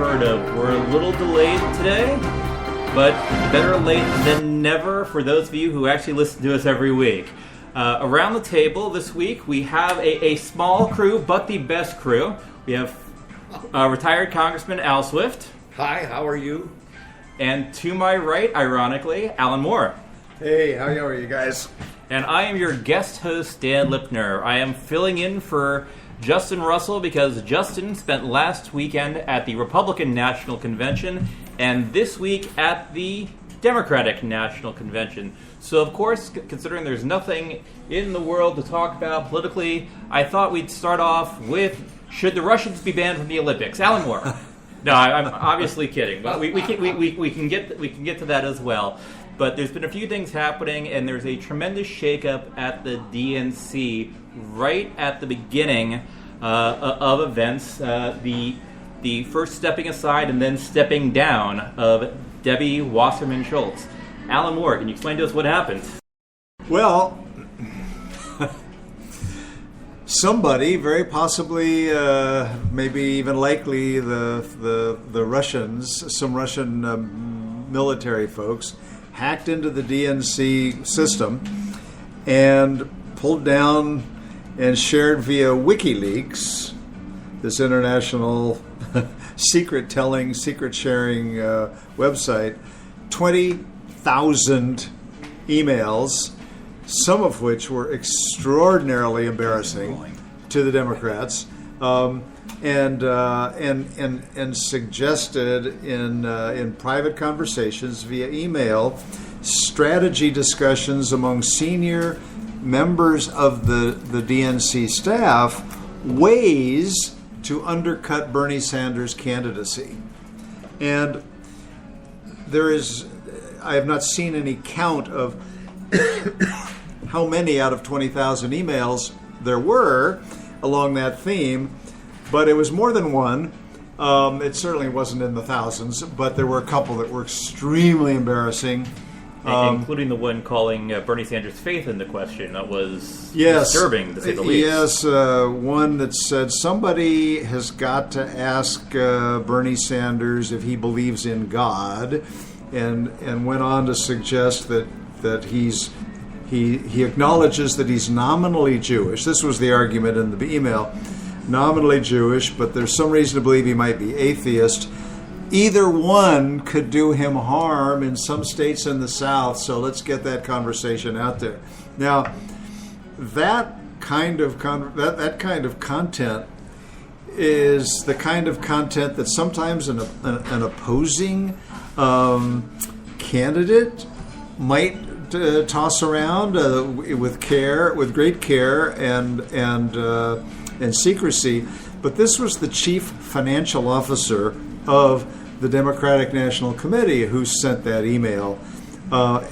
heard of. We're a little delayed today, but better late than never for those of you who actually listen to us every week. Around the table this week, we have a small crew, but the best crew. We have retired Congressman Al Swift. Hi, how are you? And to my right, ironically, Alan Moore. Hey, how are you guys? And I am your guest host, Dan Lipner. I am filling in for Justin Russell because Justin spent last weekend at the Republican National Convention and this week at the Democratic National Convention. So, of course, considering there's nothing in the world to talk about politically, I thought we'd start off with, should the Russians be banned from the Olympics? Alan Moore. No, I'm obviously kidding, but we can get to that as well. But there's been a few things happening, and there's a tremendous shakeup at the DNC right at the beginning of events. The first stepping aside and then stepping down of Debbie Wasserman Schultz. Alan Moore, can you explain to us what happened? Well, somebody, very possibly, maybe even likely, the Russians, some Russian military folks, hacked into the DNC system and pulled down and shared via WikiLeaks, this international secret-telling, secret-sharing website, 20,000 emails, some of which were extraordinarily embarrassing to the Democrats, and suggested in private conversations via email strategy discussions among senior members of the DNC staff, ways to undercut Bernie Sanders' candidacy. And I have not seen any count of how many out of 20,000 emails there were along that theme, but it was more than one. It certainly wasn't in the thousands, but there were a couple that were extremely embarrassing. Including the one calling Bernie Sanders' faith into question. That was disturbing, to say the least. Yes, one that said somebody has got to ask Bernie Sanders if he believes in God, and went on to suggest that he acknowledges that he's nominally Jewish. This was the argument in the email. Nominally Jewish, but there's some reason to believe he might be atheist. Either one could do him harm in some states in the South, so let's get that conversation out there. Now, that kind of content is the kind of content that sometimes an opposing candidate might toss around with great care and secrecy. But this was the chief financial officer of the Democratic National Committee who sent that email.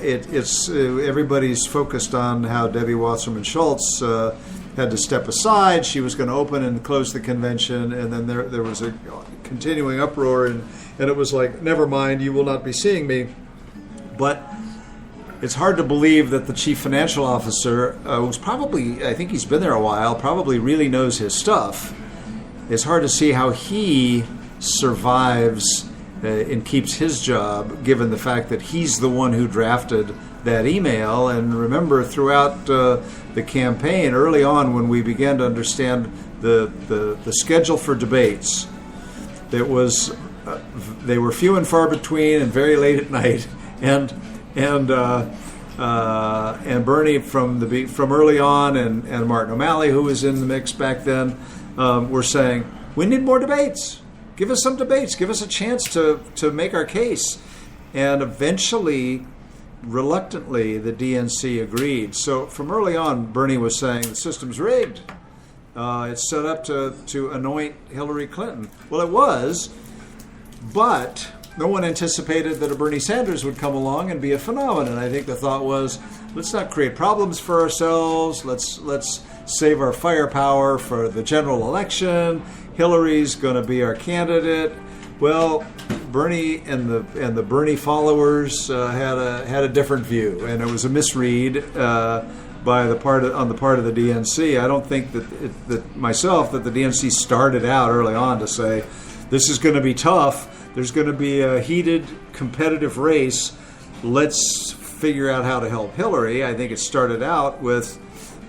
It's everybody's focused on how Debbie Wasserman Schultz had to step aside. She was going to open and close the convention, and then there was a continuing uproar, and it was like, never mind, you will not be seeing me. But it's hard to believe that the chief financial officer, who's probably, I think he's been there a while, probably really knows his stuff. It's hard to see how he survives and keeps his job, given the fact that he's the one who drafted that email. And remember, throughout the campaign, early on when we began to understand the schedule for debates, they were few and far between and very late at night. And Bernie from early on, and Martin O'Malley, who was in the mix back then, were saying, we need more debates. Give us some debates. Give us a chance to make our case. And eventually, reluctantly, the DNC agreed. So from early on, Bernie was saying the system's rigged. It's set up to anoint Hillary Clinton. Well, it was, but no one anticipated that a Bernie Sanders would come along and be a phenomenon. I think the thought was, let's not create problems for ourselves. Let's save our firepower for the general election. Hillary's going to be our candidate. Well, Bernie and the Bernie followers had a different view, and it was a misread on the part of the DNC. I don't think that the DNC started out early on to say, this is going to be tough. There's going to be a heated, competitive race. Let's figure out how to help Hillary. I think it started out with,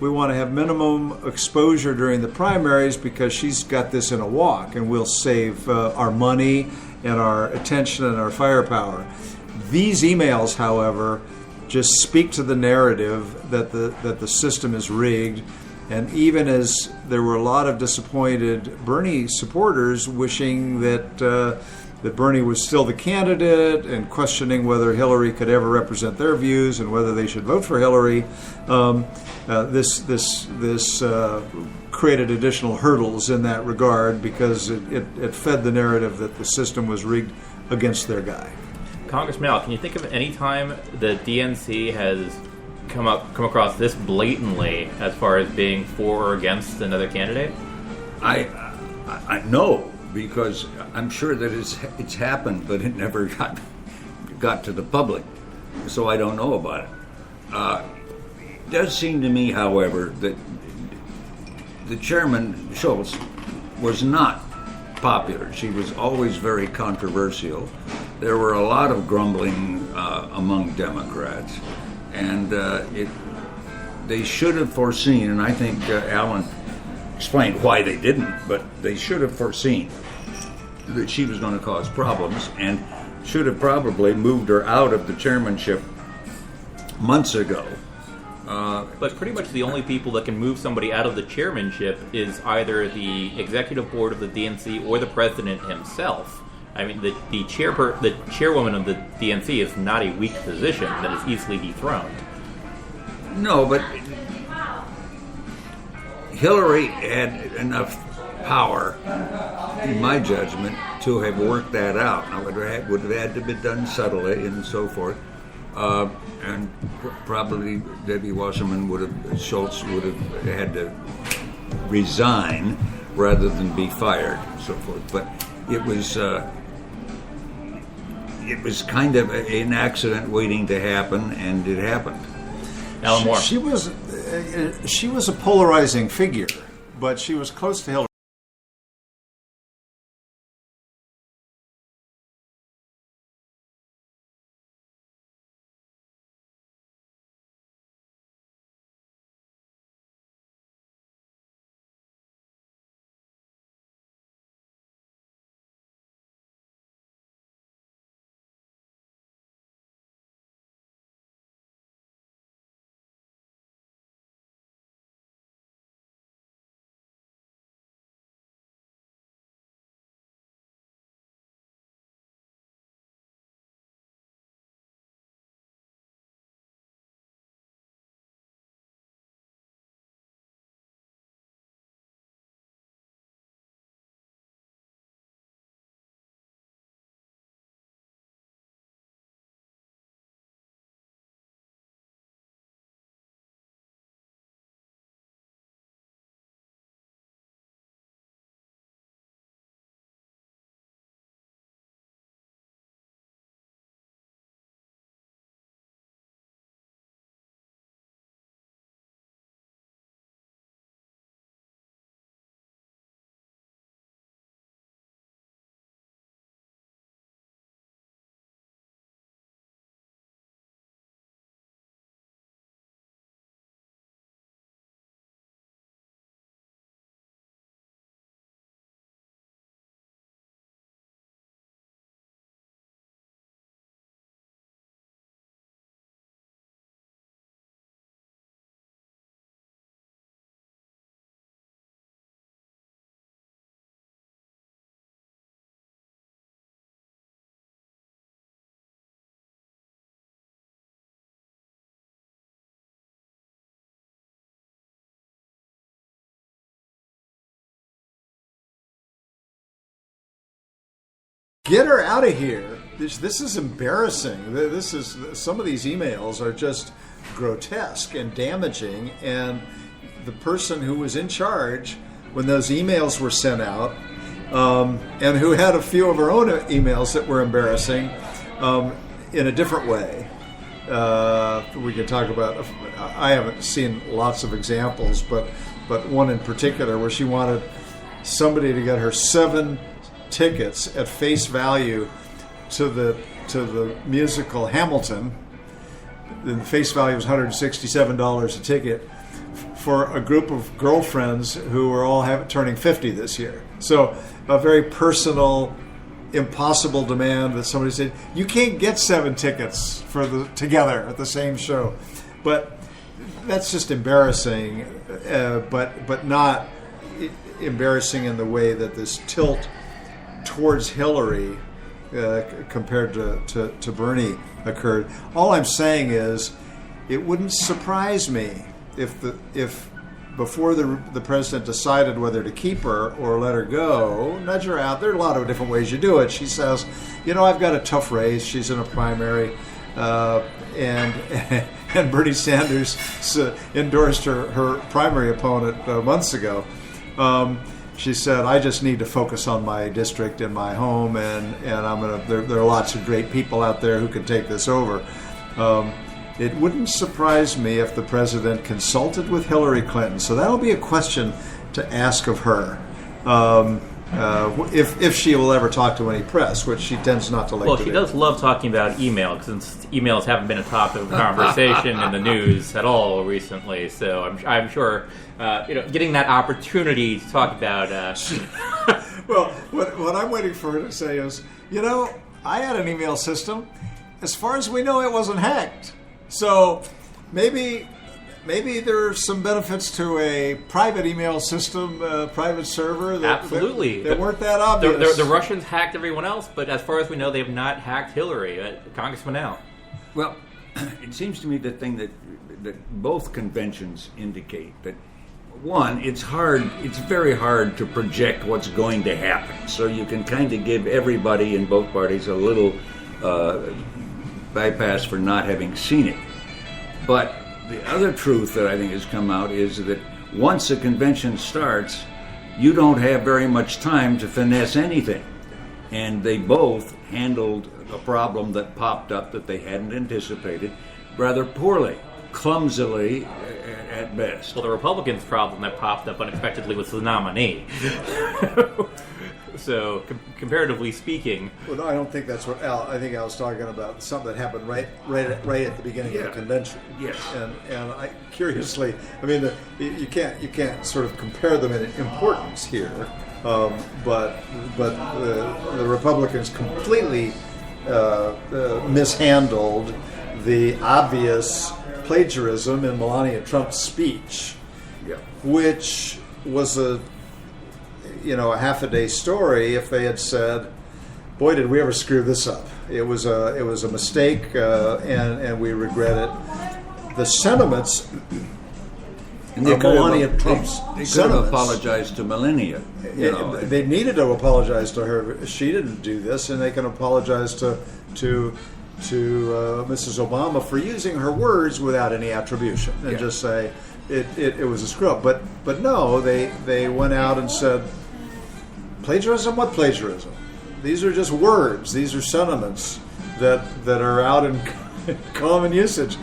we want to have minimum exposure during the primaries because she's got this in a walk, and we'll save our money and our attention and our firepower. These emails, however, just speak to the narrative that the system is rigged. And even as there were a lot of disappointed Bernie supporters wishing that Bernie was still the candidate and questioning whether Hillary could ever represent their views and whether they should vote for Hillary, this created additional hurdles in that regard because it fed the narrative that the system was rigged against their guy. Congressman Al, can you think of any time the DNC has come across this blatantly as far as being for or against another candidate? I know, because I'm sure that it's happened, but it never got to the public, so I don't know about it. It does seem to me, however, that the chairman, Schultz, was not popular. She was always very controversial. There were a lot of grumbling among Democrats, and they should have foreseen, and I think Alan explained why they didn't, but they should have foreseen that she was going to cause problems and should have probably moved her out of the chairmanship months ago. But pretty much the only people that can move somebody out of the chairmanship is either the executive board of the DNC or the president himself. I mean, the chairwoman of the DNC is not a weak position that is easily dethroned. No, but Hillary had enough power, in my judgment, to have worked that out. Now, it would have had to be done subtly and so forth. And probably Debbie Wasserman Schultz would have had to resign rather than be fired and so forth. But it was kind of an accident waiting to happen, and it happened. Alan Moore. She was a polarizing figure, but she was close to Hillary. Get her out of here. This is embarrassing. This is, some of these emails are just grotesque and damaging, and the person who was in charge when those emails were sent out, and who had a few of her own emails that were embarrassing, in a different way. We can talk about, I haven't seen lots of examples, but one in particular where she wanted somebody to get her 7 tickets at face value to the musical Hamilton. The face value was $167 a ticket for a group of girlfriends who were all turning 50 this year. So a very personal, impossible demand that somebody said, you can't get 7 tickets together at the same show. But that's just embarrassing, but not embarrassing in the way that this tilt towards Hillary compared to Bernie occurred. All I'm saying is, it wouldn't surprise me if before the president decided whether to keep her or let her go, nudge her out. There are a lot of different ways you do it. She says, I've got a tough race. She's in a primary, and Bernie Sanders endorsed her primary opponent months ago. She said, I just need to focus on my district and my home, and there are lots of great people out there who can take this over. It wouldn't surprise me if the president consulted with Hillary Clinton. So that'll be a question to ask of her. If she will ever talk to any press, which she tends not to like. Well, she does love talking about email, since emails haven't been a topic of conversation in the news at all recently. So I'm sure, getting that opportunity to talk about. Well, what I'm waiting for her to say is, I had an email system. As far as we know, it wasn't hacked. So maybe there are some benefits to a private email system, private server. Absolutely. That weren't that obvious. The Russians hacked everyone else, but as far as we know, they have not hacked Hillary. Congressman Al. Well, it seems to me the thing that both conventions indicate that, one, it's very hard to project what's going to happen. So you can kind of give everybody in both parties a little bypass for not having seen it. But the other truth that I think has come out is that once a convention starts, you don't have very much time to finesse anything. And they both handled a problem that popped up that they hadn't anticipated rather poorly, clumsily at best. Well, the Republicans' problem that popped up unexpectedly was the nominee. So, comparatively speaking... Well, no, I don't think that's what I think Al's talking about something that happened right at the beginning of the convention. Yes. And I, curiously, you can't sort of compare them in importance here, but the Republicans completely mishandled the obvious plagiarism in Melania Trump's speech, which was a half-a-day story if they had said, boy, did we ever screw this up. It was a mistake, and we regret it. The sentiments and of Melania Trump's they could have apologized to Melania. They needed to apologize to her. She didn't do this, and they can apologize to Mrs. Obama for using her words without any attribution and just say it was a screw up. But no, they went out and said, plagiarism? What plagiarism? These are just words. These are sentiments that are out in common usage.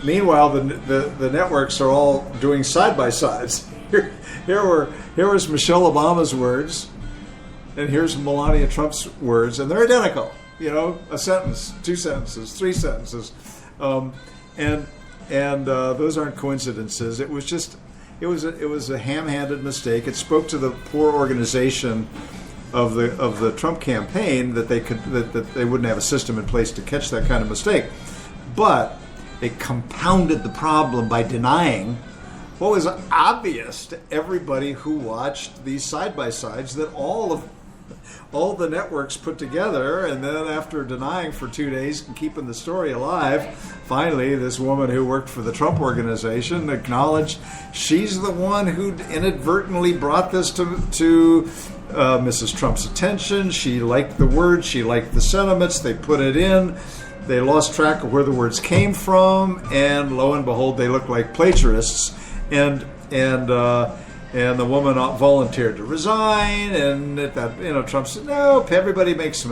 Meanwhile, the networks are all doing side by sides. Here was Michelle Obama's words, and here's Melania Trump's words, and they're identical. A sentence, 2 sentences, 3 sentences, and those aren't coincidences. It was a ham-handed mistake. It spoke to the poor organization of the Trump campaign that they wouldn't have a system in place to catch that kind of mistake. But they compounded the problem by denying what was obvious to everybody who watched these side-by-sides that all the networks put together, and then after denying for 2 days and keeping the story alive, finally this woman who worked for the Trump organization acknowledged she's the one who inadvertently brought this to Mrs. Trump's attention. She liked the words, she liked the sentiments, they put it in, they lost track of where the words came from, and lo and behold, they looked like plagiarists, and the woman volunteered to resign, and at that, Trump said, no, everybody makes